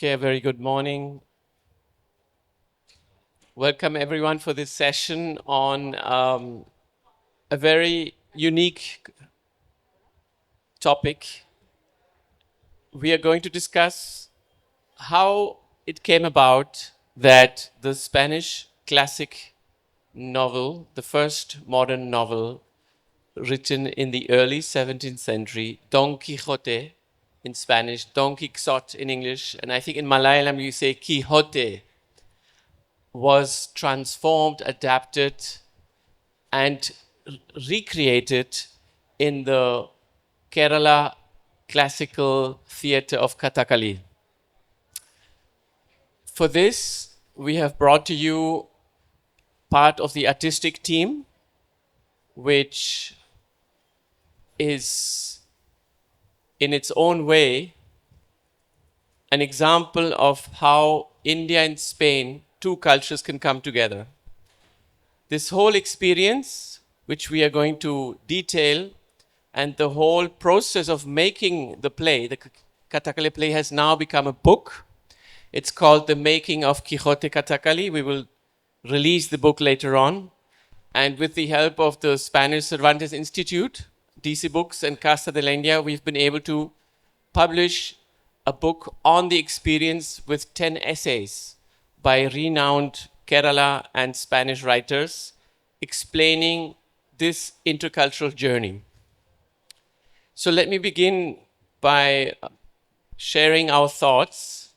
Okay, a very good morning. Welcome everyone for this session on a very unique topic. We are going to discuss how it came about that the Spanish classic novel, the first modern novel written in the early 17th century, Don Quixote in Spanish, Don Quixote in English, and I think in Malayalam you say Kijote, was transformed, adapted, and recreated in the Kerala classical theatre of Kathakali. For this, we have brought to you part of the artistic team, which is in its own way an example of how India and Spain, two cultures, can come together. This whole experience, which we are going to detail, and the whole process of making the play, the Kathakali play, has now become a book. It's called The Making of Kijote Kathakali. We will release the book later on. And with the help of the Spanish Cervantes Institute, DC Books, and Casa de la India, we've been able to publish a book on the experience with 10 essays by renowned Kerala and Spanish writers explaining this intercultural journey. So let me begin by sharing our thoughts.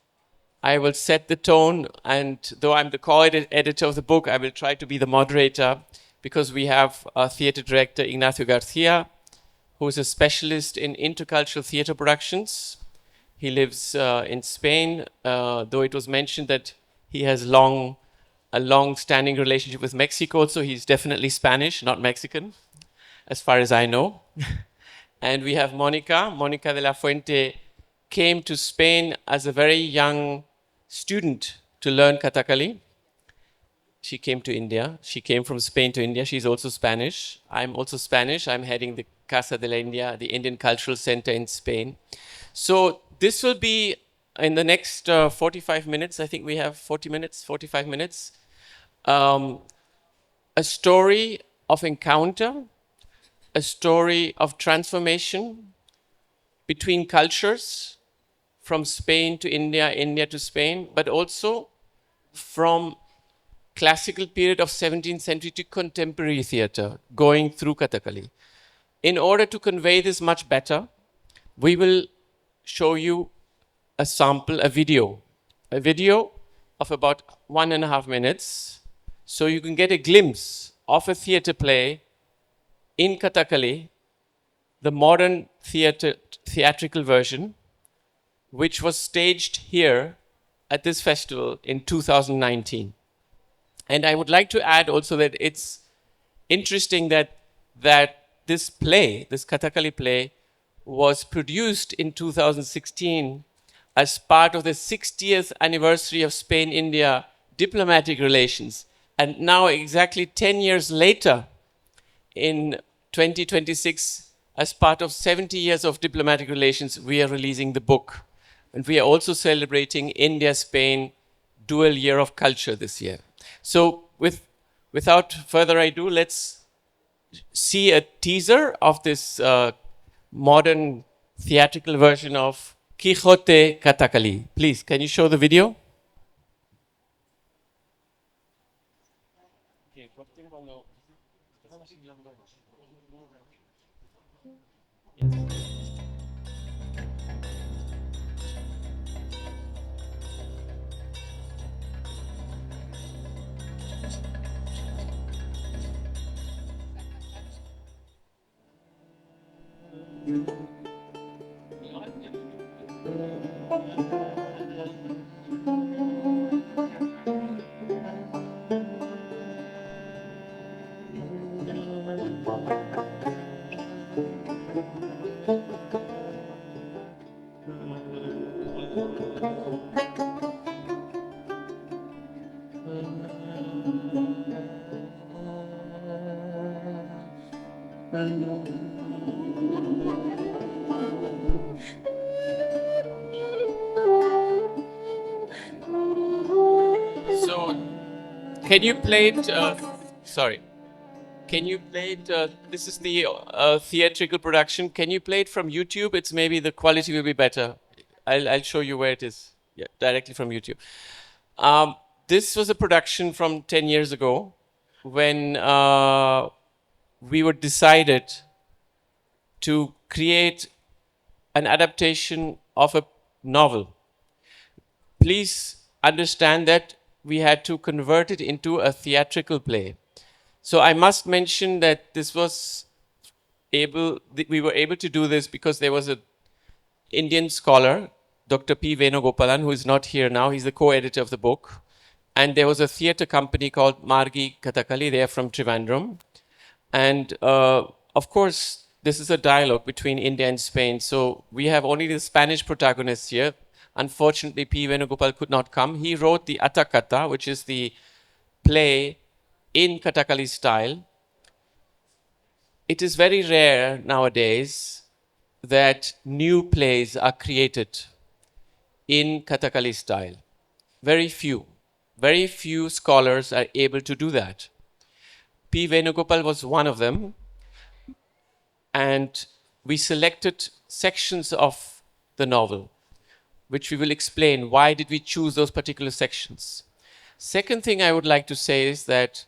I will set the tone, and though I'm the co-editor of the book, I will try to be the moderator because we have our theater director, Ignacio García, who is a specialist in intercultural theater productions. He lives in Spain, though it was mentioned that he has a long-standing relationship with Mexico, so he's definitely Spanish, not Mexican, as far as I know. And we have Mónica de la Fuente came to Spain as a very young student to learn Kathakali. She came to India. She came from Spain to India. She's also Spanish. I'm also Spanish. I'm heading the Casa de la India, the Indian Cultural Center in Spain. So this will be in the next 45 minutes. I think we have 45 minutes. A story of encounter, a story of transformation between cultures, from Spain to India, India to Spain, but also from classical period of 17th century to contemporary theatre, going through Kathakali. In order to convey this much better, we will show you a sample, a video of about 1.5 minutes, so you can get a glimpse of a theatre play in Kathakali, the modern theatrical version, which was staged here at this festival in 2019. And I would like to add also that it's interesting that this play, this Kathakali play, was produced in 2016 as part of the 60th anniversary of Spain-India diplomatic relations. And now, exactly 10 years later, in 2026, as part of 70 years of diplomatic relations, we are releasing the book. And we are also celebrating India-Spain dual year of culture this year. So without further ado, let's see a teaser of this modern theatrical version of Kijote Kathakali. Please, can you show the video? Can you play it? Sorry. Can you play it? This is the theatrical production. Can you play it from YouTube? It's maybe the quality will be better. I'll show you where it is. Yeah, directly from YouTube. This was a production from 10 years ago when we were decided to create an adaptation of a novel. Please understand that we had to convert it into a theatrical play. So I must mention that this was we were able to do this because there was an Indian scholar, Dr. P. Venugopalan, who is not here now. He's the co-editor of the book. And there was a theater company called Margi Kathakali. They are from Trivandrum. And of course, this is a dialogue between India and Spain. So we have only the Spanish protagonists here. Unfortunately, P. Venugopal could not come. He wrote the Atakata, which is the play in Kathakali style. It is very rare nowadays that new plays are created in Kathakali style. Very few. Very few scholars are able to do that. P. Venugopal was one of them. And we selected sections of the novel, which we will explain why did we choose those particular sections. Second thing I would like to say is that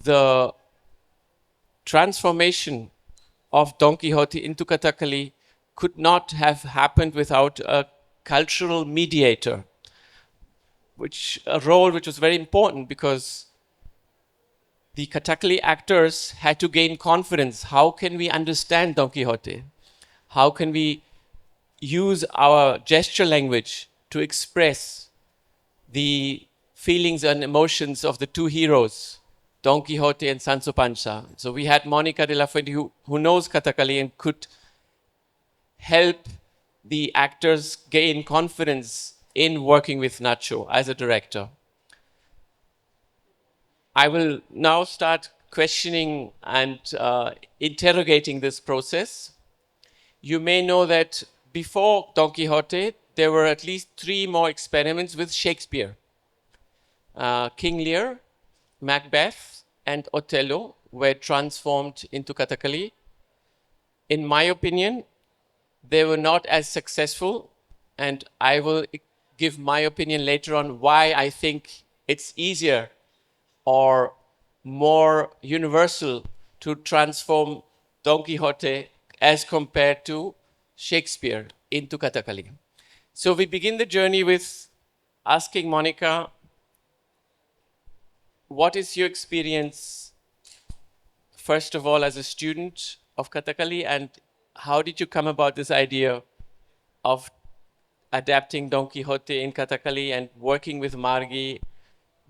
the transformation of Don Quixote into Kathakali could not have happened without a cultural mediator, a role which was very important because the Kathakali actors had to gain confidence. How can we understand Don Quixote? How can we use our gesture language to express the feelings and emotions of the two heroes, Don Quixote and Sancho Panza? So we had Mónica de la Fuente, who knows Kathakali and could help the actors gain confidence in working with Nacho as a director. I will now start questioning and interrogating this process. You may know that before Don Quixote, there were at least 3 more experiments with Shakespeare. King Lear, Macbeth, and Othello were transformed into Kathakali. In my opinion, they were not as successful, and I will give my opinion later on why I think it's easier or more universal to transform Don Quixote as compared to Shakespeare into Kathakali. So we begin the journey with asking Mónica, what is your experience, first of all, as a student of Kathakali, and how did you come about this idea of adapting Don Quixote in Kathakali and working with Margi,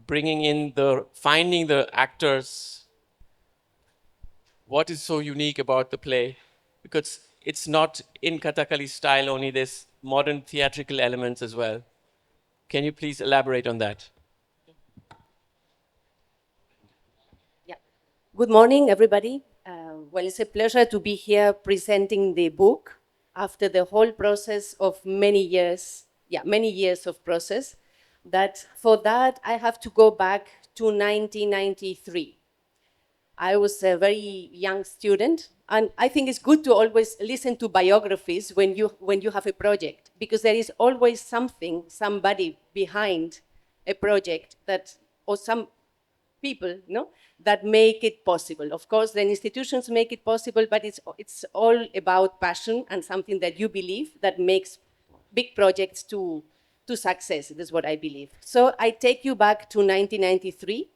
finding the actors? What is so unique about the play? Because it's not in Kathakali style only, there's modern theatrical elements as well. Can you please elaborate on that? Yeah. Good morning, everybody. Well, it's a pleasure to be here presenting the book after the whole process of many years of process. For that, I have to go back to 1993. I was a very young student, and I think it's good to always listen to biographies when you have a project, because there is always somebody behind a project or some people, that make it possible. Of course, the institutions make it possible, but it's all about passion and something that you believe that makes big projects to success. That's what I believe. So I take you back to 1993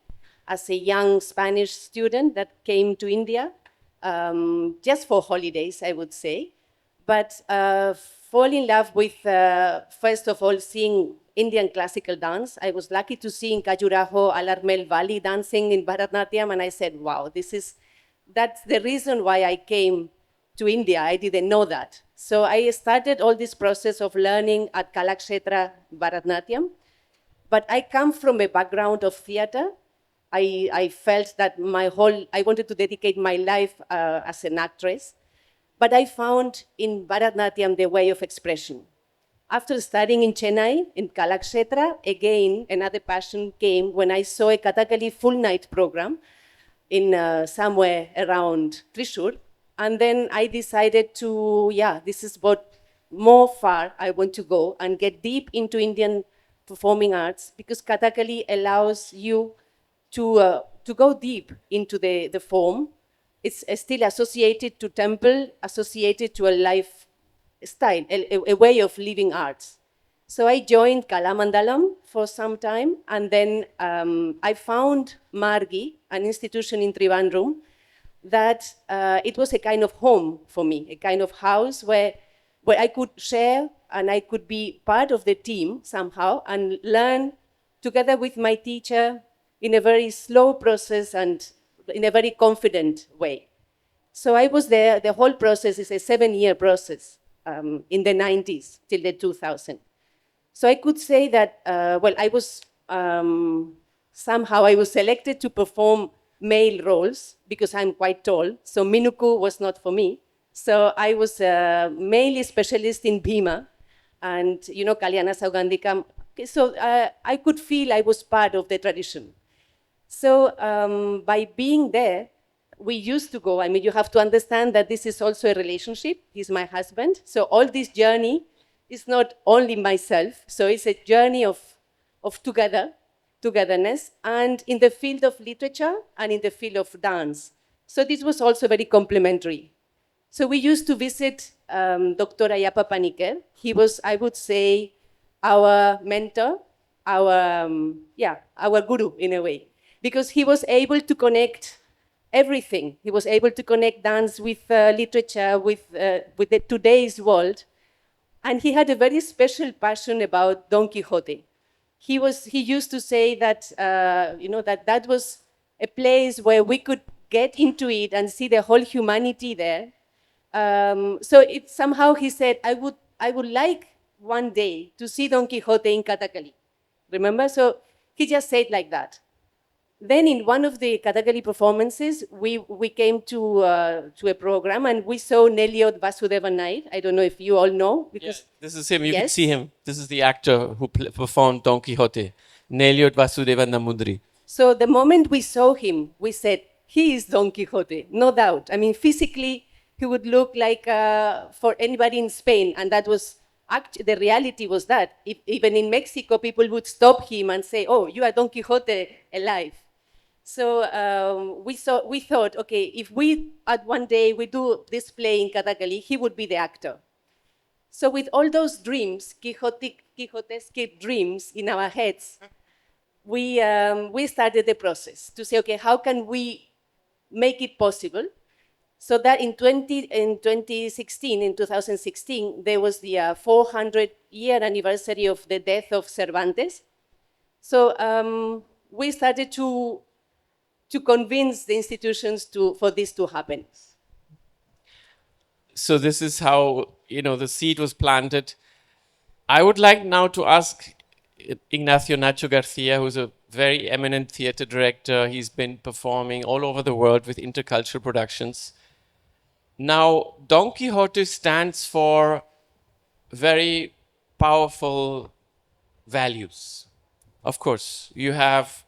as a young Spanish student that came to India just for holidays, I would say, but fall in love with, first of all, seeing Indian classical dance. I was lucky to see in Khajuraho, Alarmel Valley dancing in Bharatnatyam, and I said, wow, that's the reason why I came to India. I didn't know that. So I started all this process of learning at Kalakshetra Bharatnatyam, but I come from a background of theater. I felt that I wanted to dedicate my life as an actress, but I found in Bharatnatyam the way of expression. after studying in Chennai, in Kalakshetra, again, another passion came when I saw a Kathakali full night program in somewhere around Thrissur. And then I decided to, this is what more far I want to go and get deep into Indian performing arts, because Kathakali allows you to go deep into the form. It's still associated to temple, associated to a lifestyle, a way of living arts. So I joined Kalamandalam for some time, and then I found Margi, an institution in Trivandrum, that it was a kind of home for me, a kind of house where I could share and I could be part of the team somehow and learn together with my teacher in a very slow process and in a very confident way. So I was there. The whole process is a 7-year process in the 90s till the 2000. So I could say that, I was somehow I was selected to perform male roles because I'm quite tall. So Minuku was not for me. So I was a male specialist in Bhima and, Kalyana Saugandika. So I could feel I was part of the tradition. So by being there, we used to go. I mean, you have to understand that this is also a relationship. He's my husband. So all this journey is not only myself. So it's a journey of togetherness, and in the field of literature and in the field of dance. So this was also very complementary. So we used to visit Dr. Ayappa Paniker. He was, I would say, our mentor, our guru in a way, because he was able to connect everything. He was able to connect dance with literature, with today's world. And he had a very special passion about Don Quixote. He used to say that, that was a place where we could get into it and see the whole humanity there. So it somehow he said, I would like one day to see Don Quixote in Kathakali. Remember? So he just said like that. Then in one of the Kathakali performances, we came to a program and we saw Neliot Vasudevan Nair. I don't know if you all know. Because this is him. You can see him. This is the actor who performed Don Quixote, Neliot Vasudevan Namudri. So the moment we saw him, we said, he is Don Quixote, no doubt. I mean, physically, he would look like for anybody in Spain. And that was, the reality was that. Even in Mexico, people would stop him and say, oh, you are Don Quixote alive. So we thought, okay, if we, at one day, we do this play in Kathakali, he would be the actor. So with all those dreams, Quixotesque dreams in our heads, we started the process to say, okay, how can we make it possible? So that in 2016, there was the 400-year anniversary of the death of Cervantes. So we started to convince the institutions for this to happen. So this is how, the seed was planted. I would like now to ask Ignacio García, who's a very eminent theater director. He's been performing all over the world with intercultural productions. Now, Don Quixote stands for very powerful values. Of course, you have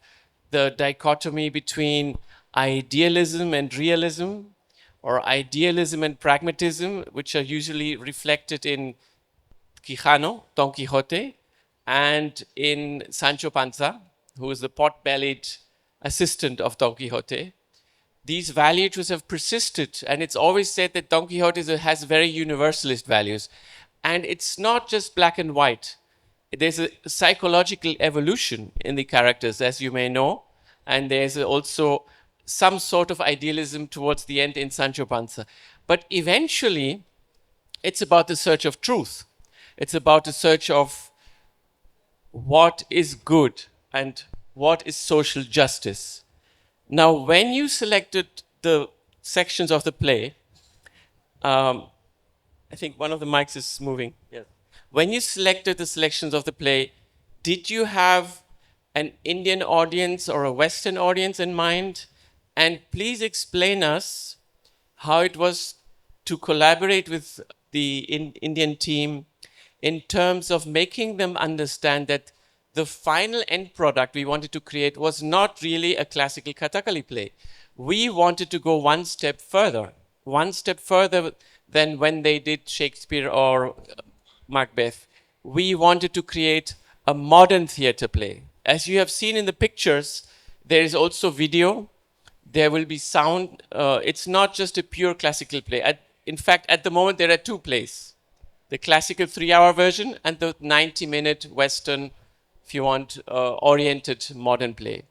the dichotomy between idealism and realism, or idealism and pragmatism, which are usually reflected in Quijano, Don Quixote, and in Sancho Panza, who is the pot-bellied assistant of Don Quixote. These values have persisted, and it's always said that Don Quixote has very universalist values. And it's not just black and white. There's a psychological evolution in the characters, as you may know, and there's also some sort of idealism towards the end in Sancho Panza. But eventually, it's about the search of truth. It's about the search of what is good and what is social justice. Now, when you selected the sections of the play, I think one of the mics is moving. Yes. When you selected the selections of the play, did you have an Indian audience or a Western audience in mind? And please explain us how it was to collaborate with the Indian team in terms of making them understand that the final end product we wanted to create was not really a classical Kathakali play. We wanted to go one step further than when they did Shakespeare or Macbeth. We wanted to create a modern theater play. As you have seen in the pictures, there is also video, there will be sound. It's not just a pure classical play. In fact, at the moment, there are two plays. The classical 3-hour version and the 90-minute Western, if you want, oriented modern play.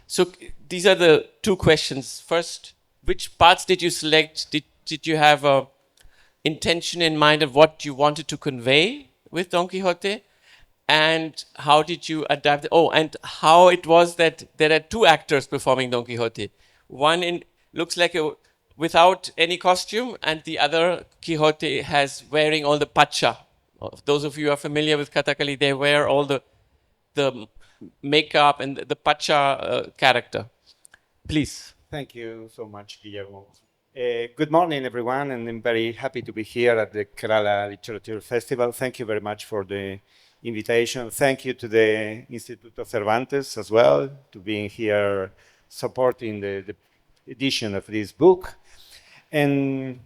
So these are the two questions. First, which parts did you select? Did you have a intention in mind of what you wanted to convey with Don Quixote? And how did you adapt? Oh, and how it was that there are two actors performing Don Quixote. One looks like without any costume, and the other Quixote has wearing all the pacha. Those of you who are familiar with Kathakali, they wear all the makeup and the pacha character. Please. Thank you so much, Guillermo. Good morning, everyone, and I'm very happy to be here at the Kerala Literature Festival. Thank you very much for the invitation. Thank you to the Instituto Cervantes as well, to being here supporting the edition of this book. And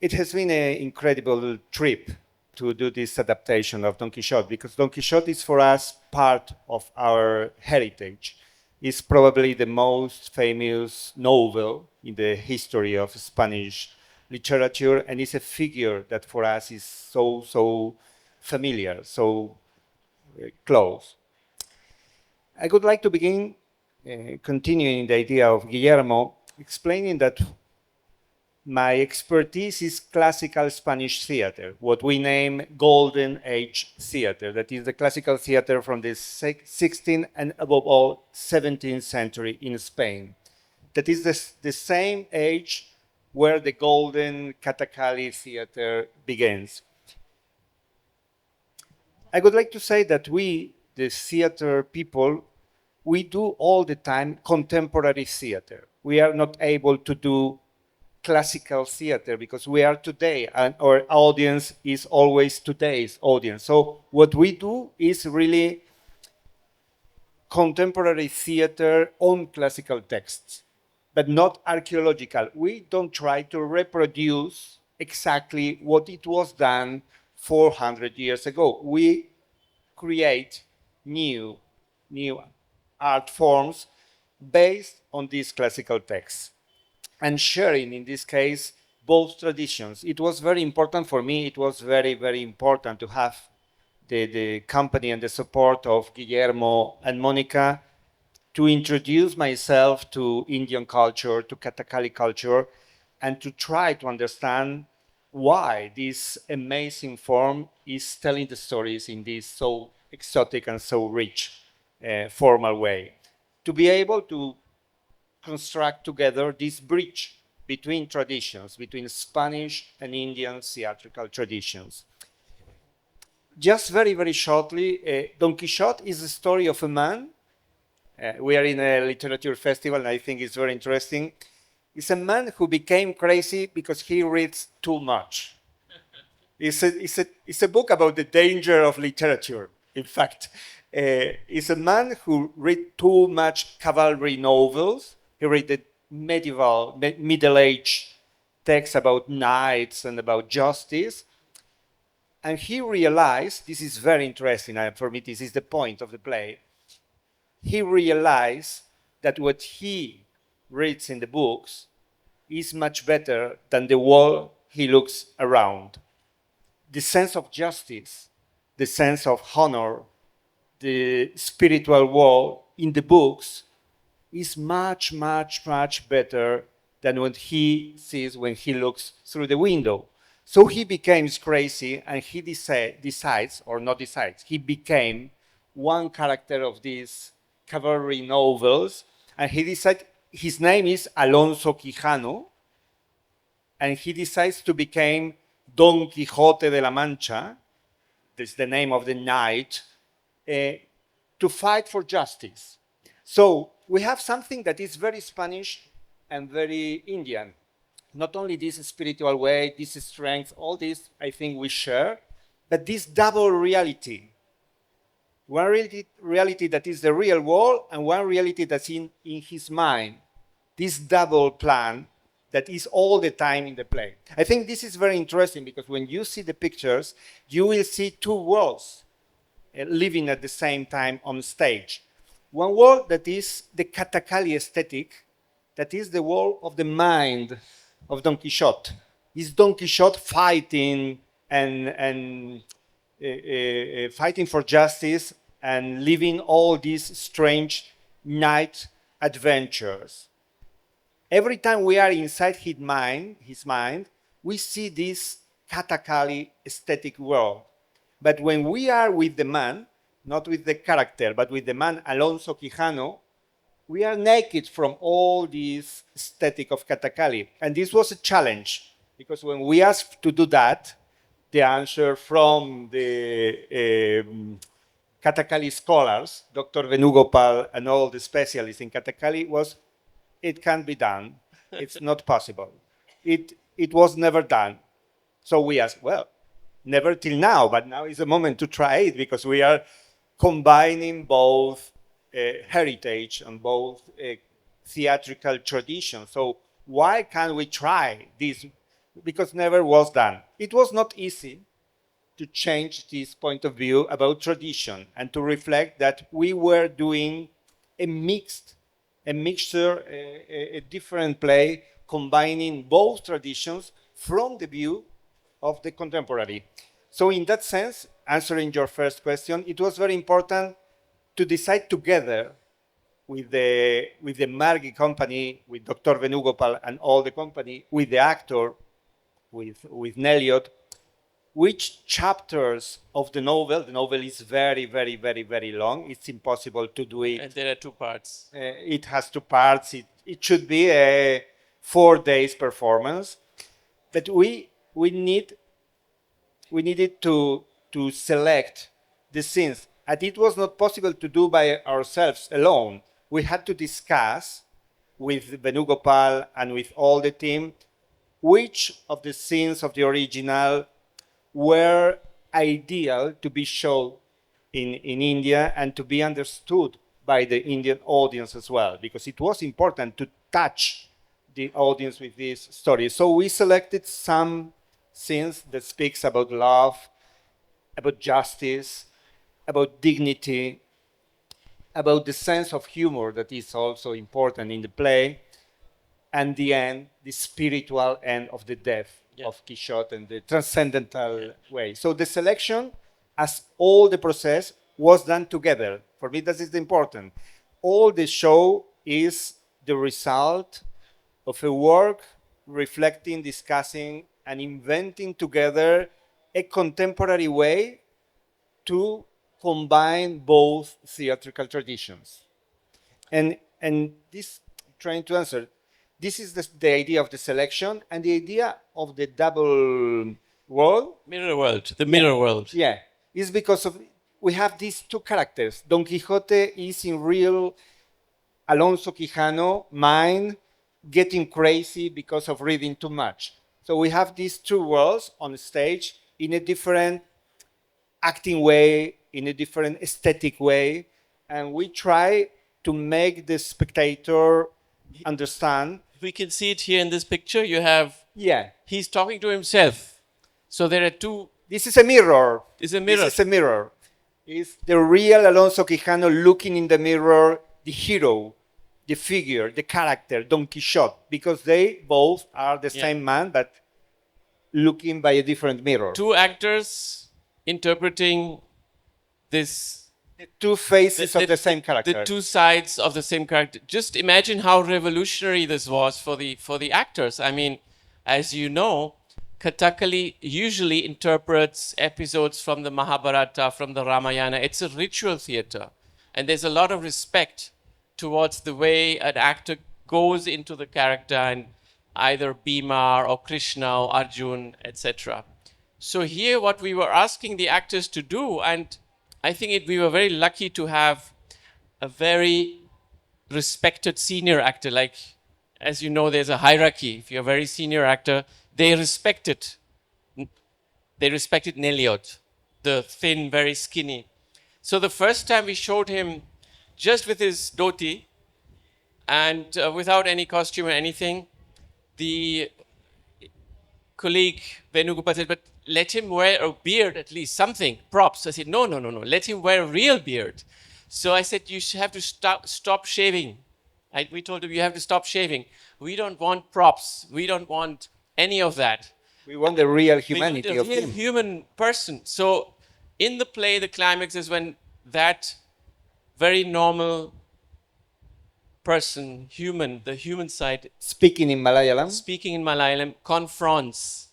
it has been an incredible trip to do this adaptation of Don Quixote, because Don Quixote is for us part of our heritage. It's probably the most famous novel in the history of Spanish literature, and it's a figure that for us is so familiar, so close. I would like to begin continuing the idea of Guillermo, explaining that my expertise is classical Spanish theater, what we name Golden Age theater. That is the classical theater from the 16th and above all 17th century in Spain. That is the same age where the Golden Kathakali theater begins. I would like to say that we, the theater people, we do all the time contemporary theater. We are not able to do classical theater because we are today and our audience is always today's audience. So what we do is really contemporary theater on classical texts, but not archaeological. We don't try to reproduce exactly what it was done 400 years ago. We create new art forms based on these classical texts, and sharing, in this case, both traditions. It was very important for me. It was very important to have the company and the support of Guillermo and Mónica to introduce myself to Indian culture, to Kathakali culture, and to try to understand why this amazing form is telling the stories in this so exotic and so rich formal way. To be able to construct together this bridge between traditions, between Spanish and Indian theatrical traditions. Just very shortly, Don Quixote is the story of a man. We are in a literature festival, and I think it's very interesting. It's a man who became crazy because he reads too much. It's a book about the danger of literature, in fact. It's a man who read too much cavalry novels. He read the middle-age texts about knights and about justice. And he realized, this is very interesting, for me this is the point of the play, he realized that what he reads in the books is much better than the world he looks around. The sense of justice, the sense of honor, the spiritual world in the books is much better than what he sees when he looks through the window. So he becomes crazy, and he decides, or not decides, he became one character of these cavalry novels, and he decided, his name is Alonso Quijano, and he decides to become Don Quixote de la Mancha, this is the name of the knight, to fight for justice. So we have something that is very Spanish and very Indian. Not only this spiritual way, this strength, all this I think we share, But this double reality, one reality that is the real world and one reality that's in his mind, this double plan that is all the time in the play. I think this is very interesting because when you see the pictures, you will see two worlds living at the same time on stage. One world that is the Kathakali aesthetic, that is the world of the mind of Don Quixote. Is Don Quixote fighting and fighting for justice and living all these strange night adventures. Every time we are inside his mind, we see this Kathakali aesthetic world. But when we are with the man, not with the character, but with the man Alonso Quijano, we are naked from all this aesthetic of Kathakali. And this was a challenge, because when we asked to do that, the answer from the Kathakali scholars, Dr. Venugopal and all the specialists in Kathakali, was it can't be done. It's not possible. It was never done. So we asked, well, never till now, but now is the moment to try it because we are combining both heritage and both theatrical tradition. So why can't we try this? Because never was done. It was not easy to change this point of view about tradition and to reflect that we were doing a mixture, a different play, combining both traditions from the view of the contemporary. So in that sense, answering your first question, it was very important to decide together with the Margi company, with Dr. Venugopal and all the company, with the actor, with Nelliot, which chapters of the novel is very, very, very, very long. It's impossible to do it. And there are two parts. It has two parts. It should be a 4 days performance. But we needed to select the scenes. And it was not possible to do by ourselves alone. We had to discuss with Venugopal and with all the team which of the scenes of the original were ideal to be shown in India and to be understood by the Indian audience as well, because it was important to touch the audience with this story. So we selected some scenes that speaks about love, about justice, about dignity, about the sense of humor that is also important in the play, and the end, the spiritual end of the death of Kijote and the transcendental way. So the selection, as all the process, was done together. For me, that is important. All the show is the result of a work reflecting, discussing, and inventing together a contemporary way to combine both theatrical traditions. And this, trying to answer, this is the idea of the selection and the idea of the double world. Mirror world, the mirror world. Yeah, is because of we have these two characters. Don Quixote is in real Alonso Quijano mind getting crazy because of reading too much. So we have these two worlds on stage in a different acting way, in a different aesthetic way, and we try to make the spectator understand. We can see it here in this picture. You have, he's talking to himself. So there are two. This is a mirror. It's a mirror. This is a mirror. It's the real Alonso Quijano looking in the mirror, the hero, the figure, the character, Don Quixote, because they both are the same man, but looking by a different mirror. Two actors interpreting this. The two faces of the same character. The two sides of the same character. Just imagine how revolutionary this was for the actors. I mean, as you know, Kathakali usually interprets episodes from the Mahabharata, from the Ramayana. It's a ritual theater. And there's a lot of respect towards the way an actor goes into the character and either Bhima or Krishna or Arjun, etc. So here what we were asking the actors to do, and I think we were very lucky to have a very respected senior actor. Like, as you know, there's a hierarchy. If you're a very senior actor, they respected Nelliot. the thin, very skinny. So the first time we showed him just with his dhoti and without any costume or anything, the colleague Venugopal said, but let him wear a beard at least, something, props. I said, no, let him wear a real beard. So I said, you have to stop shaving. We told him, you have to stop shaving. We don't want props. We don't want any of that. We want the real We humanity want of a real him. human person. So in the play, the climax is when that very normal person, human, the human side, Speaking in Malayalam. speaking in Malayalam, confronts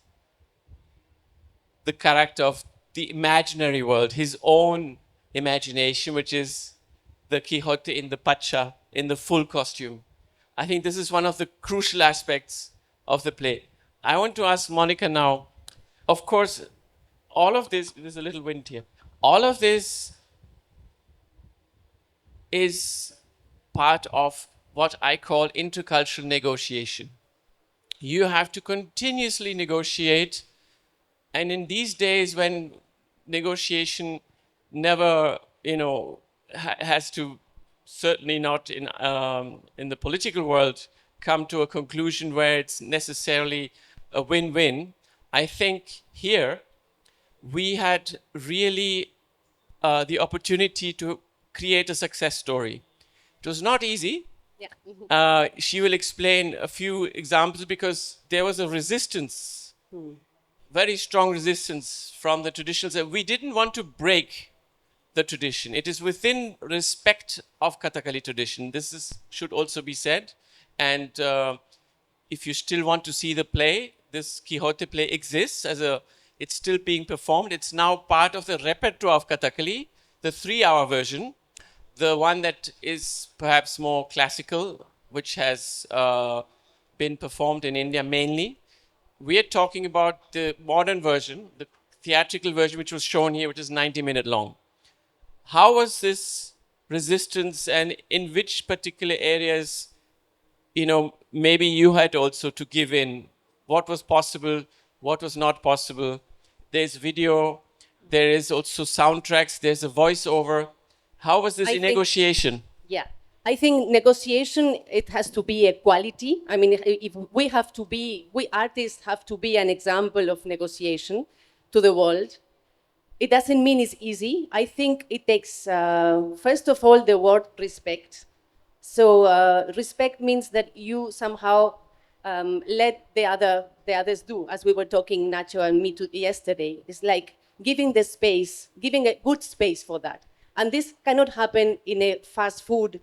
the character of the imaginary world, his own imagination, which is the Kijote in the pacha, in the full costume. I think this is one of the crucial aspects of the play. I want to ask Mónica now, of course, all of this, there's a little wind here, all of this is part of what I call intercultural negotiation. You have to continuously negotiate, and in these days when negotiation never, has to, certainly not in the political world, come to a conclusion where it's necessarily a win-win. I think here we had really the opportunity to create a success story. It was not easy. Yeah. She will explain a few examples because there was a resistance, very strong resistance from the traditionals. We didn't want to break the tradition. It is within respect of Kathakali tradition. Should also be said. And if you still want to see the play, this Kijote play exists it's still being performed. It's now part of the repertoire of Kathakali, the 3-hour version, the one that is perhaps more classical, which has been performed in India mainly. We are talking about the modern version, the theatrical version, which was shown here, which is 90-minute long. How was this resistance, and in which particular areas, maybe you had also to give in? What was possible? What was not possible? There's video. There is also soundtracks. There's a voiceover. How was this I in think- negotiation? Yeah, I think negotiation, it has to be a quality. I mean, if we artists have to be an example of negotiation to the world. It doesn't mean it's easy. I think it takes, first of all, the word respect. So respect means that you somehow let the others do, as we were talking, Nacho and me yesterday. It's like giving the space, giving a good space for that. And this cannot happen in a fast food,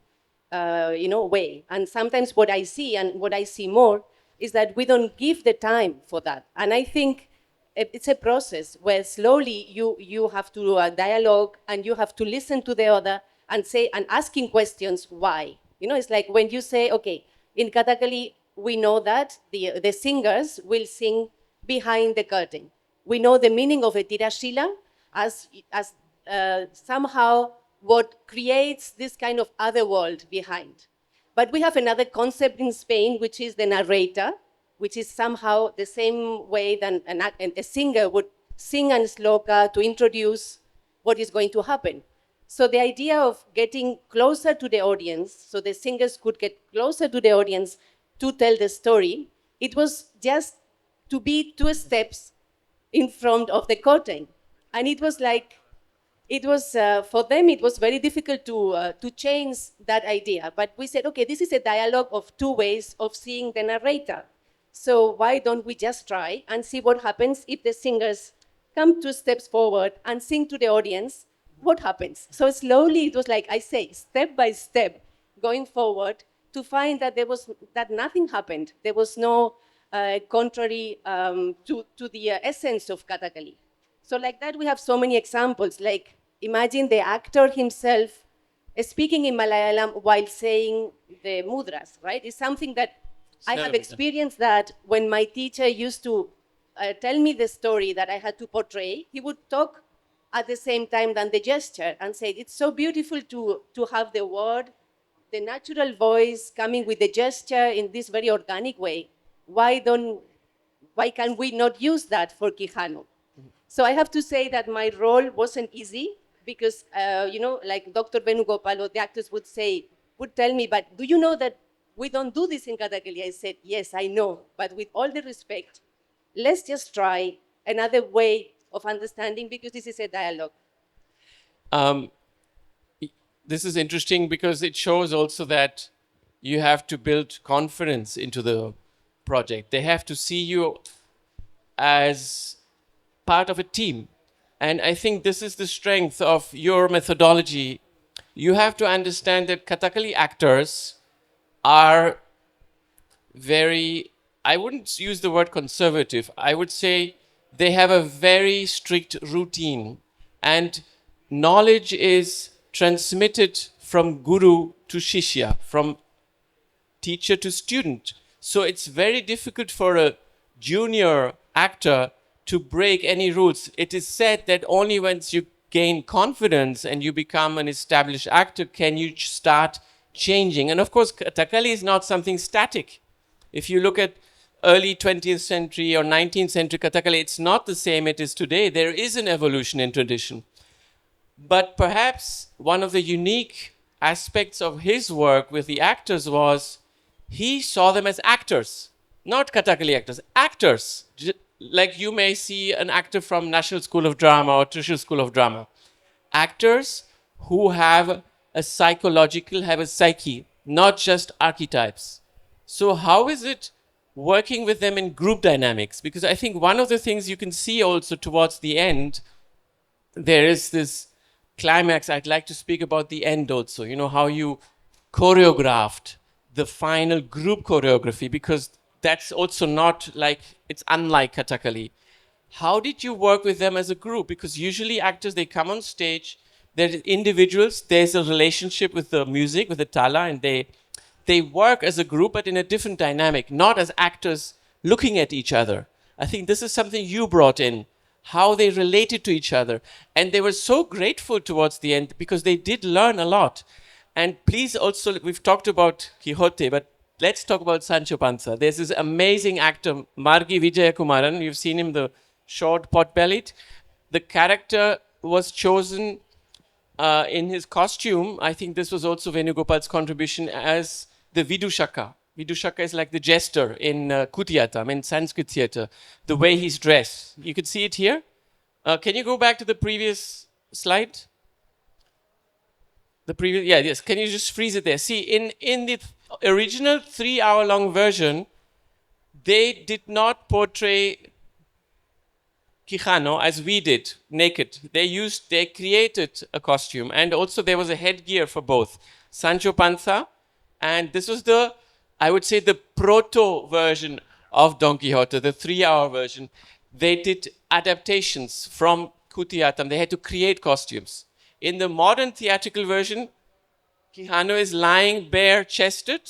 way. And sometimes what I see, and what I see more, is that we don't give the time for that. And I think it's a process where slowly you have to do a dialogue, and you have to listen to the other and asking questions why. It's like when you say, okay, in Kathakali, we know that the singers will sing behind the curtain. We know the meaning of a tirashila as somehow what creates this kind of other world behind. But we have another concept in Spain, which is the narrator, which is somehow the same way that a singer would sing an sloka to introduce what is going to happen. So the idea of getting closer to the audience, so the singers could get closer to the audience to tell the story, it was just to be 2 steps in front of the curtain. And it was like, for them, it was very difficult to change that idea. But we said, okay, this is a dialogue of 2 ways of seeing the narrator. So why don't we just try and see what happens if the singers come 2 steps forward and sing to the audience? What happens? So slowly, it was like I say, step by step, going forward to find that nothing happened. There was no contrary to the essence of Kathakali. So like that, we have so many examples. Like imagine the actor himself speaking in Malayalam while saying the mudras, right? It's something that I have experienced that when my teacher used to tell me the story that I had to portray, he would talk at the same time than the gesture and say, it's so beautiful to have the word, the natural voice coming with the gesture in this very organic way. Why can we not use that for Quijano? So I have to say that my role wasn't easy because, like Dr. Venugopal, the actors would tell me, but do you know that we don't do this in Kathakali? I said, yes, I know, but with all the respect, let's just try another way of understanding because this is a dialogue. Um, this is interesting because it shows also that you have to build confidence into the project. They have to see you as part of a team. And I think this is the strength of your methodology. You have to understand that Kathakali actors are very, I wouldn't use the word conservative. I would say they have a very strict routine. And knowledge is transmitted from guru to shishya, from teacher to student. So it's very difficult for a junior actor to break any rules. It is said that only once you gain confidence and you become an established actor can you start changing. And of course, Kathakali is not something static. If you look at early 20th century or 19th century Kathakali, it's not the same it is today. There is an evolution in tradition. But perhaps one of the unique aspects of his work with the actors was he saw them as actors, not Kathakali actors, actors. Like you may see an actor from National School of Drama or Trishul School of Drama. Actors who have a psychological, have a psyche, not just archetypes. So how is it working with them in group dynamics? Because I think one of the things you can see also towards the end, there is this climax. I'd like to speak about the end also, how you choreographed the final group choreography, because that's also not like, it's unlike Kathakali. How did you work with them as a group? Because usually actors, they come on stage, they're individuals, there's a relationship with the music, with the tala, and they work as a group, but in a different dynamic, not as actors looking at each other. I think this is something you brought in, how they related to each other. And they were so grateful towards the end because they did learn a lot. And please also, we've talked about Kijote, but let's talk about Sancho Panza. There's this amazing actor, Margi Vijayakumaran. You've seen him, the short pot-bellied. The character was chosen in his costume. I think this was also Venugopal's contribution as the Vidushaka. Vidushaka is like the jester in Kutiyattam, in Sanskrit theater. The way he's dressed. You could see it here. Can you go back to the previous slide? The previous, yeah, yes. Can you just freeze it there? See, in the original 3-hour-long version, they did not portray Quijano as we did, naked. They created a costume, and also there was a headgear for both Sancho Panza, and this was I would say the proto version of Don Quixote, the 3-hour version. They did adaptations from Kutiyattam. They had to create costumes. In the modern theatrical version, Quijano is lying bare-chested,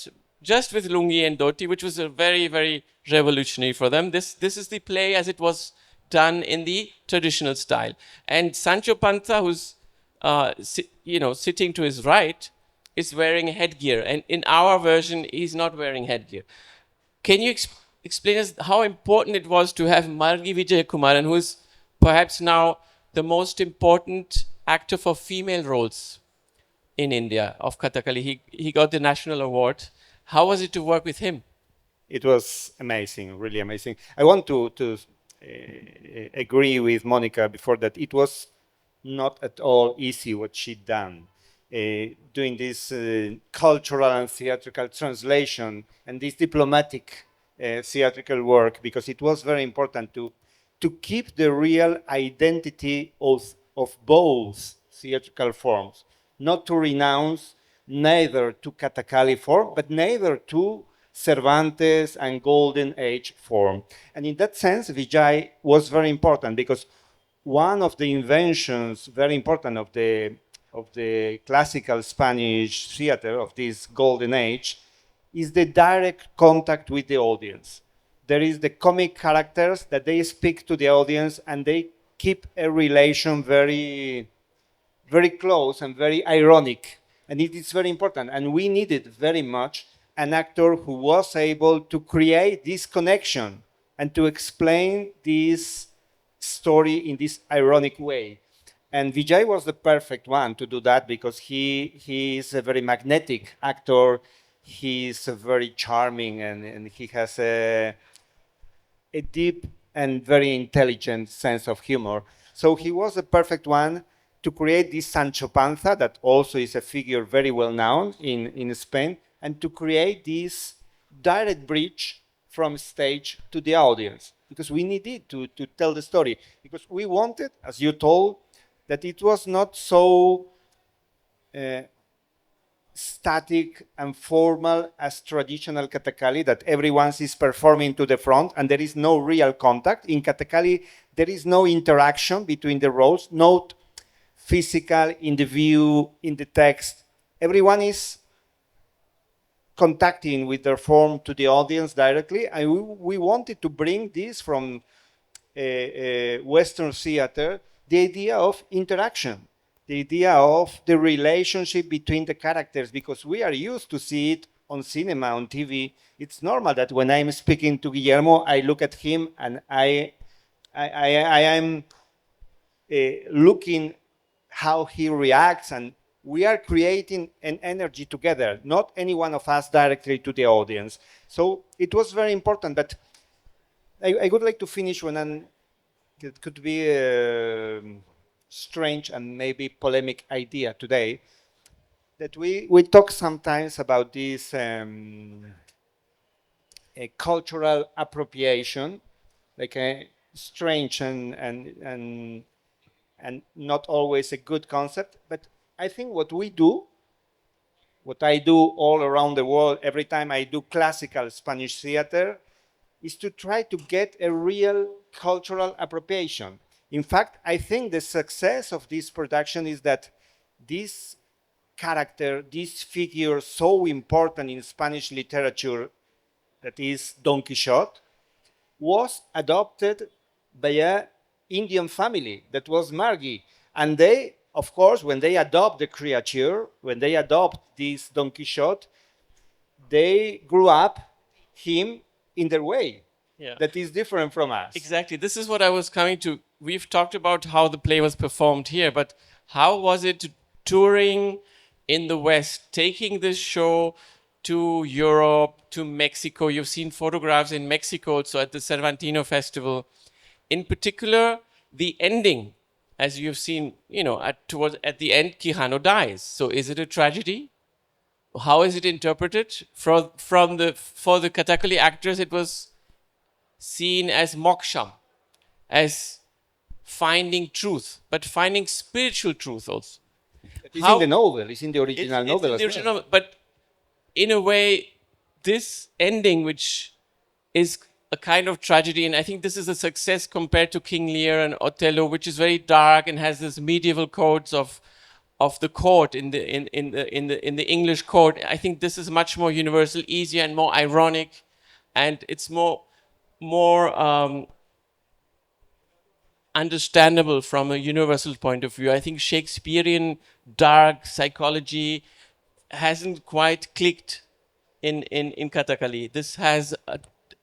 just with lungi and dhoti, which was a very, very revolutionary for them. This is the play as it was done in the traditional style. And Sancho Panza, who's sitting to his right, is wearing a headgear. And in our version, he's not wearing headgear. Can you explain us how important it was to have Margi Vijayakumaran, who is perhaps now the most important actor for female roles in India of Kathakali? He got the national award. How was it to work with him? It was amazing, really amazing. I want to agree with Mónica before that it was not at all easy what she'd done. Doing this cultural and theatrical translation and this diplomatic theatrical work, because it was very important to keep the real identity of both theatrical forms, not to renounce neither to Kathakali form, but neither to Cervantes and Golden Age form. And in that sense, Vijay was very important, because one of the inventions, very important, of the classical Spanish theater of this Golden Age is the direct contact with the audience. There is the comic characters that they speak to the audience, and they keep a relation very, very close and very ironic. And it is very important. And we needed very much an actor who was able to create this connection and to explain this story in this ironic way. And Vijay was the perfect one to do that because he is a very magnetic actor. He's very charming and he has a deep and very intelligent sense of humor. So he was the perfect one to create this Sancho Panza, that also is a figure very well known in Spain, and to create this direct bridge from stage to the audience, because we needed to tell the story. Because we wanted, as you told, that it was not so static and formal as traditional Kathakali, that everyone is performing to the front and there is no real contact. In Kathakali, there is no interaction between the roles, not physical, in the view, in the text. Everyone is contacting with their form to the audience directly, and we wanted to bring this from Western theater, the idea of interaction, the idea of the relationship between the characters, because we are used to see it on cinema, on TV. It's normal that when I'm speaking to Guillermo, I look at him and I am looking how he reacts, and we are creating an energy together, not any one of us directly to the audience. So it was very important, but I would like to finish when it could be a strange and maybe polemic idea today, that we talk sometimes about this a cultural appropriation, like a strange and not always a good concept. But I think what I do all around the world, every time I do classical Spanish theater, is to try to get a real cultural appropriation. In fact, I think the success of this production is that this character, this figure so important in Spanish literature, that is Don Quixote, was adopted by an Indian family that was Margi. And they, of course, when they adopt the creature, when they adopt this Don Quixote, they grew up him in their way. Yeah. That is different from us. Exactly. This is what I was coming to. We've talked about how the play was performed here, but how was it touring in the West, taking this show to Europe, to Mexico? You've seen photographs in Mexico also at the Cervantino Festival. In particular, the ending, as you've seen, at the end, Quijano dies. So is it a tragedy? How is it interpreted? For the Kathakali actors, it was seen as moksham, as finding truth, but finding spiritual truth also. It's in the novel, it's in the original novel It's in the as original, well. but in a way, this ending, which is a kind of tragedy, and I think this is a success compared to King Lear and Othello, which is very dark and has this medieval codes of the court in the English court. I think this is much more universal, easier, and more ironic, and it's more understandable from a universal point of view. I think Shakespearean dark psychology hasn't quite clicked in Kathakali. This has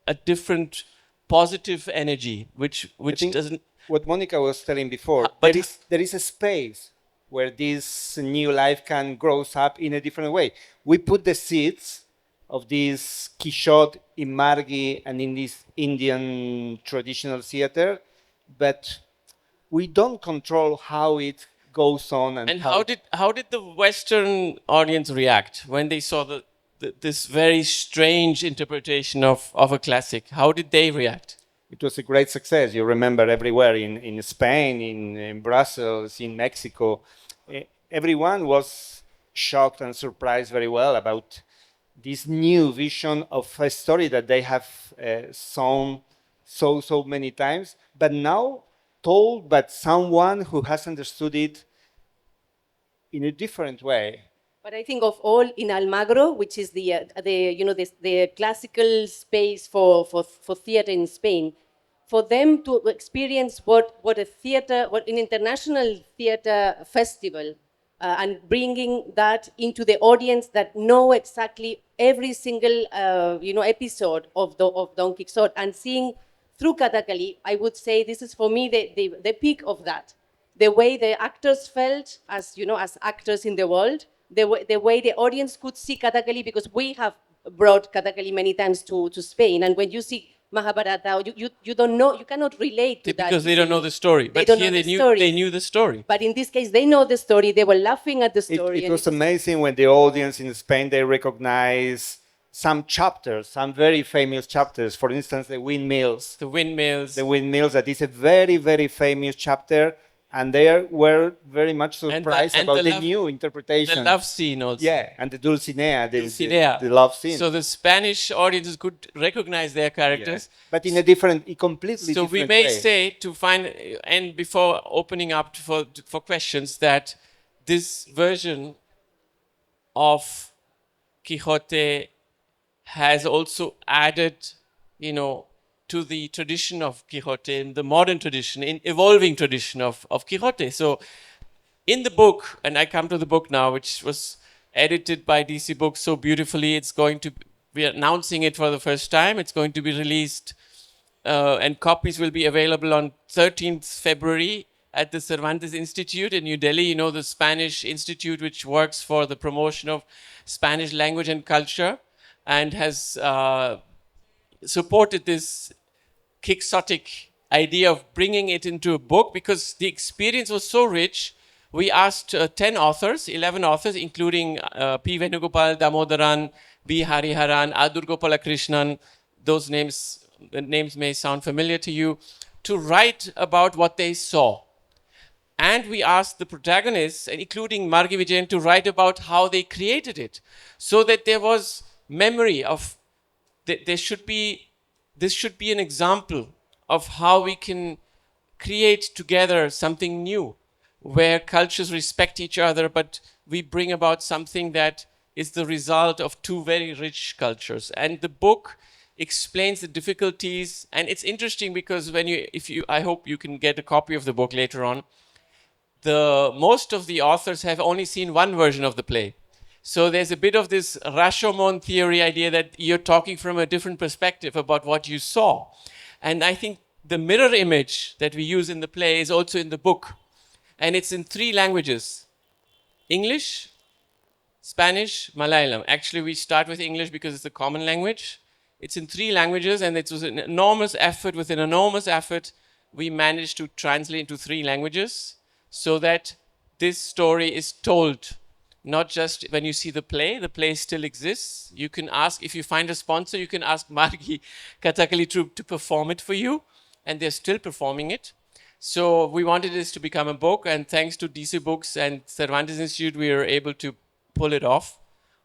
a different positive energy, which doesn't. What Mónica was telling before, but there is a space where this new life can grow up in a different way. We put the seeds of this Kijote in Margi and in this Indian traditional theater, but we don't control how it goes on. And how did the Western audience react when they saw this very strange interpretation of a classic? How did they react? It was a great success. You remember everywhere in Spain, in Brussels, in Mexico. Everyone was shocked and surprised very well about this new vision of a story that they have sung so many times, but now told by someone who has understood it in a different way. But I think of all in Almagro, which is the classical space for theater in Spain, for them to experience what an international theater festival, and bringing that into the audience that know exactly every single episode of Don Quixote, and seeing through Kathakali, I would say this is for me the peak of that. The way the actors felt as, you know, as actors in the world, the way the audience could see Kathakali, because we have brought Kathakali many times to Spain. And when you see Mahabharata, you don't know, you cannot relate to that. Because they don't know the story. But don't here know they story. knew the story. But in this case, they know the story. They were laughing at the story. It was amazing when the audience in Spain, they recognize some chapters, some very famous chapters. For instance, the windmills. The windmills. The windmills, that is a very, very famous chapter. And they were very much surprised about the new interpretation. The love scene also. Yeah, and the Dulcinea, Dulcinea. The love scene. So the Spanish audiences could recognize their characters. Yeah. But in a completely different way. So we may say, to find, and before opening up for questions, that this version of Quixote has also added, you know, to the tradition of Quixote, in the modern tradition, in evolving tradition of Quixote. So in the book, and I come to the book now, which was edited by DC Books so beautifully, we are announcing it for the first time. It's going to be released, and copies will be available on 13th February at the Cervantes Institute in New Delhi. You know, the Spanish institute which works for the promotion of Spanish language and culture, and has supported this quixotic idea of bringing it into a book, because the experience was so rich. We asked 11 authors, including P. Venugopal, Damodaran, B. Hariharan, Adur Gopalakrishnan, those names may sound familiar to you, to write about what they saw. And we asked the protagonists, including Margi Vijayan, to write about how they created it, so that there was memory of, this should be an example of how we can create together something new, where cultures respect each other, but we bring about something that is the result of two very rich cultures. And the book explains the difficulties, and it's interesting because I hope you can get a copy of the book later on. Most of the authors have only seen one version of the play. So there's a bit of this Rashomon theory idea that you're talking from a different perspective about what you saw. And I think the mirror image that we use in the play is also in the book. And it's in 3 languages: English, Spanish, Malayalam. Actually, we start with English because it's a common language. It's in 3 languages, and it was an enormous effort. With an enormous effort, we managed to translate into 3 languages so that this story is told. Not just when you see the play still exists. You can ask, if you find a sponsor, you can ask Margi Kathakali to perform it for you, and they're still performing it. So we wanted this to become a book, and thanks to DC Books and Cervantes Institute, we were able to pull it off.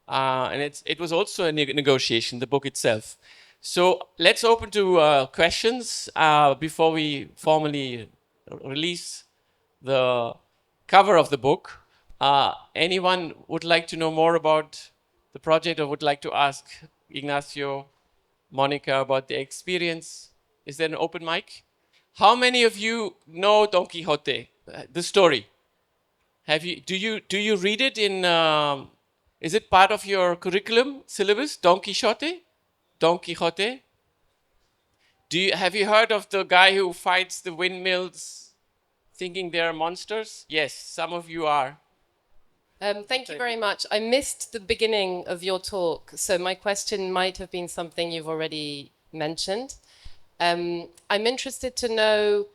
And it was also a negotiation, the book itself. So let's open to questions before we formally release the cover of the book. Anyone would like to know more about the project, or would like to ask Ignacio, Mónica about the experience? Is there an open mic? How many of you know Don Quixote, the story? Do you read it in? Is it part of your curriculum syllabus? Don Quixote, Don Quixote. Have you heard of the guy who fights the windmills, thinking they're monsters? Yes, some of you are. Thank you very much. I missed the beginning of your talk, so my question might have been something you've already mentioned. I'm interested to know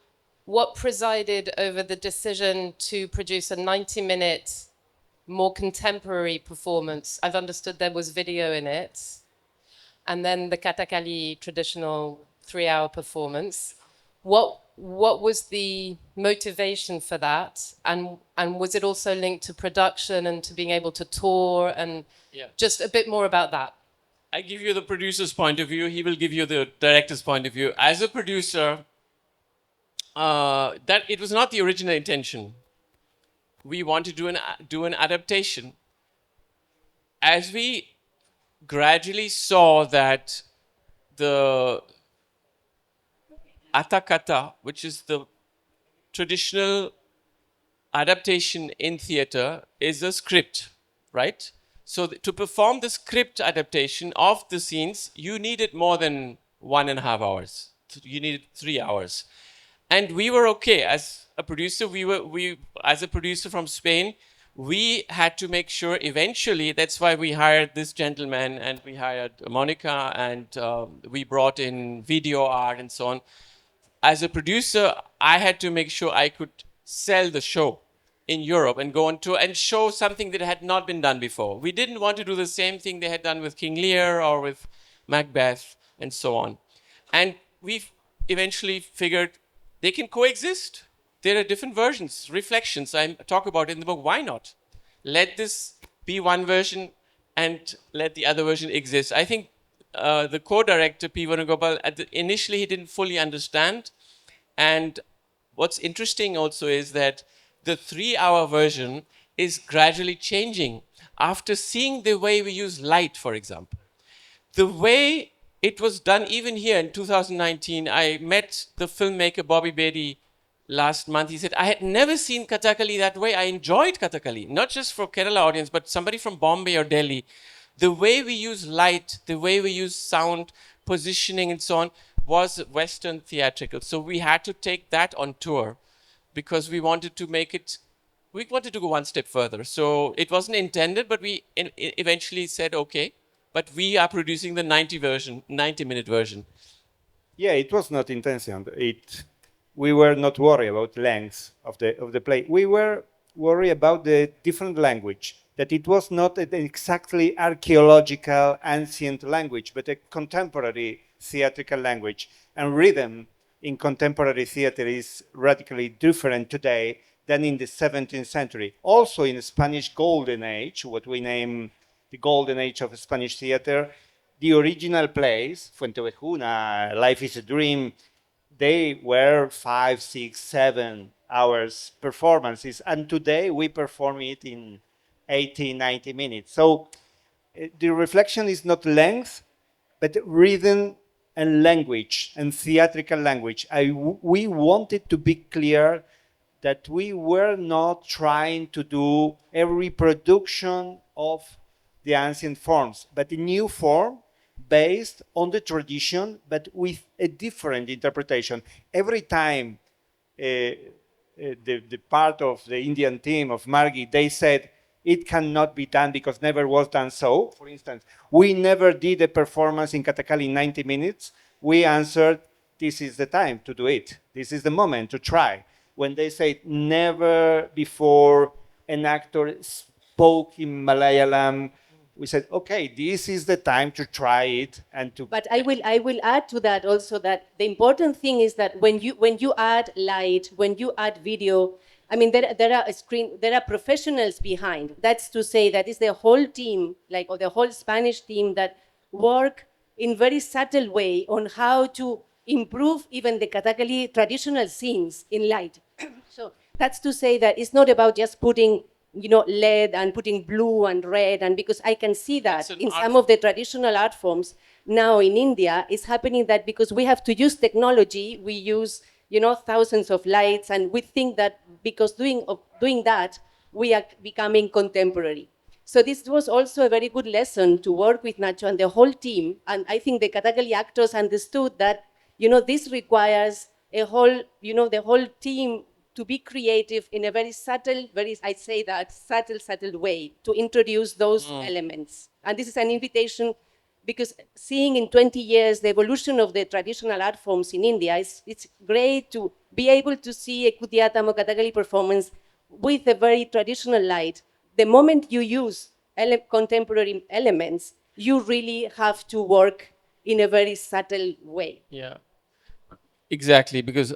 what presided over the decision to produce a 90-minute, more contemporary performance. I've understood there was video in it, and then the Kathakali traditional 3-hour performance. What was the motivation for that? And was it also linked to production and to being able to tour? And just a bit more about that. I give you the producer's point of view. He will give you the director's point of view. As a producer, that it was not the original intention. We wanted to do an adaptation. As we gradually saw that the Atakata, which is the traditional adaptation in theater, is a script, right? So to perform the script adaptation of the scenes, you needed more than 1.5 hours, you needed 3 hours. And we were okay. As a producer, as a producer from Spain, we had to make sure eventually, that's why we hired this gentleman and we hired Mónica and we brought in video art and so on. As a producer, I had to make sure I could sell the show in Europe and go on tour and show something that had not been done before. We didn't want to do the same thing they had done with King Lear or with Macbeth and so on. And we eventually figured they can coexist. There are different versions, reflections. I talk about it in the book. Why not? Let this be one version and let the other version exist. I think the co-director, P. Venugopal, initially he didn't fully understand. And what's interesting also is that the 3-hour version is gradually changing after seeing the way we use light, for example. The way it was done even here in 2019, I met the filmmaker Bobby Bedi last month. He said, I had never seen Kathakali that way. I enjoyed Kathakali, not just for Kerala audience, but somebody from Bombay or Delhi. The way we use light, the way we use sound, positioning and so on was Western theatrical. So we had to take that on tour because we wanted to go one step further. So it wasn't intended, but we eventually said, okay, but we are producing the 90-minute version. Yeah, it was not intention. We were not worried about length of the play. We were worried about the different language, that it was not an exactly archaeological ancient language, but a contemporary theatrical language. And rhythm in contemporary theater is radically different today than in the 17th century. Also in the Spanish Golden Age, what we name the Golden Age of Spanish theater, the original plays, Fuente, Life is a Dream, they were 5, 6, 7 hours performances. And today we perform it in 80, 90 minutes. So the reflection is not length, but rhythm and language and theatrical language. We wanted to be clear that we were not trying to do a reproduction of the ancient forms, but a new form based on the tradition, but with a different interpretation. Every time the part of the Indian team of Margi, they said, it cannot be done because never was done so. For instance, we never did a performance in Kathakali in 90 minutes. We answered, this is the time to do it. This is the moment to try. When they said never before an actor spoke in Malayalam, we said, okay, this is the time to try it and to. But I will add to that also that the important thing is that when you add light, when you add video, I mean, there are professionals behind. That's to say that is the whole team, or the whole Spanish team that work in very subtle way on how to improve even the Kathakali traditional scenes in light. So that's to say that it's not about just putting, LED and putting blue and red, and because I can see that in some of the traditional art forms now in India, it's happening that because we have to use technology, we use thousands of lights, and we think that because doing that, we are becoming contemporary. So this was also a very good lesson to work with Nacho and the whole team. And I think the Kathakali actors understood that, this requires a whole, the whole team to be creative in a very subtle, subtle way to introduce those elements. And this is an invitation because seeing in 20 years the evolution of the traditional art forms in India, it's great to be able to see a Kuthiyatam or Kathakali performance with a very traditional light. The moment you use contemporary elements, you really have to work in a very subtle way. Yeah, exactly, because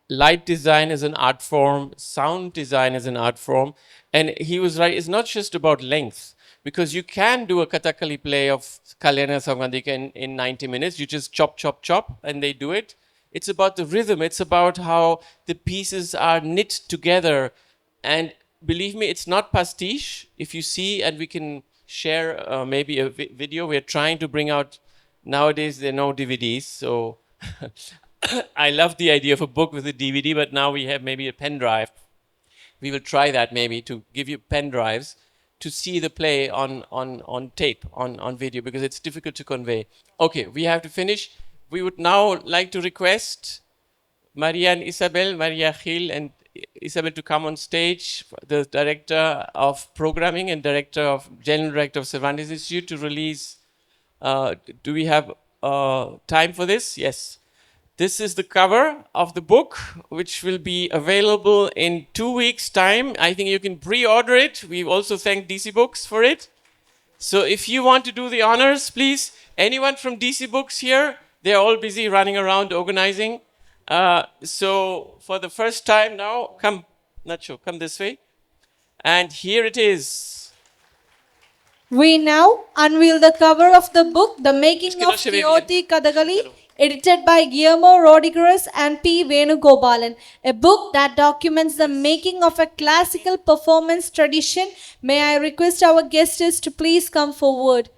light design is an art form, sound design is an art form, and he was right, it's not just about length, because you can do a Kathakali play of Kalyana Samgandika in 90 minutes, you just chop, chop, chop, and they do it. It's about the rhythm, it's about how the pieces are knit together, and believe me, it's not pastiche. If you see, and we can share maybe a video, we're trying to bring out, nowadays there are no DVDs, so I love the idea of a book with a DVD, but now we have maybe a pen drive. We will try that maybe to give you pen drives to see the play on tape, on video, because it's difficult to convey. Okay, we have to finish. we would now like to request Maria and Isabel, Maria Gil and Isabel to come on stage, the Director of Programming and General Director of Cervantes Institute to release. Do we have time for this? Yes. This is the cover of the book, which will be available in 2 weeks' time. I think you can pre-order it. We also thank DC Books for it. So if you want to do the honors, please, anyone from DC Books here, they're all busy running around organizing. So for the first time now, come, Nacho, come this way. And here it is. We now unveil the cover of the book, The Making of Kijote Kathakali, edited by Guillermo, Rodríguez and P. Venugopalan, a book that documents the making of a classical performance tradition. May I request our guests to please come forward.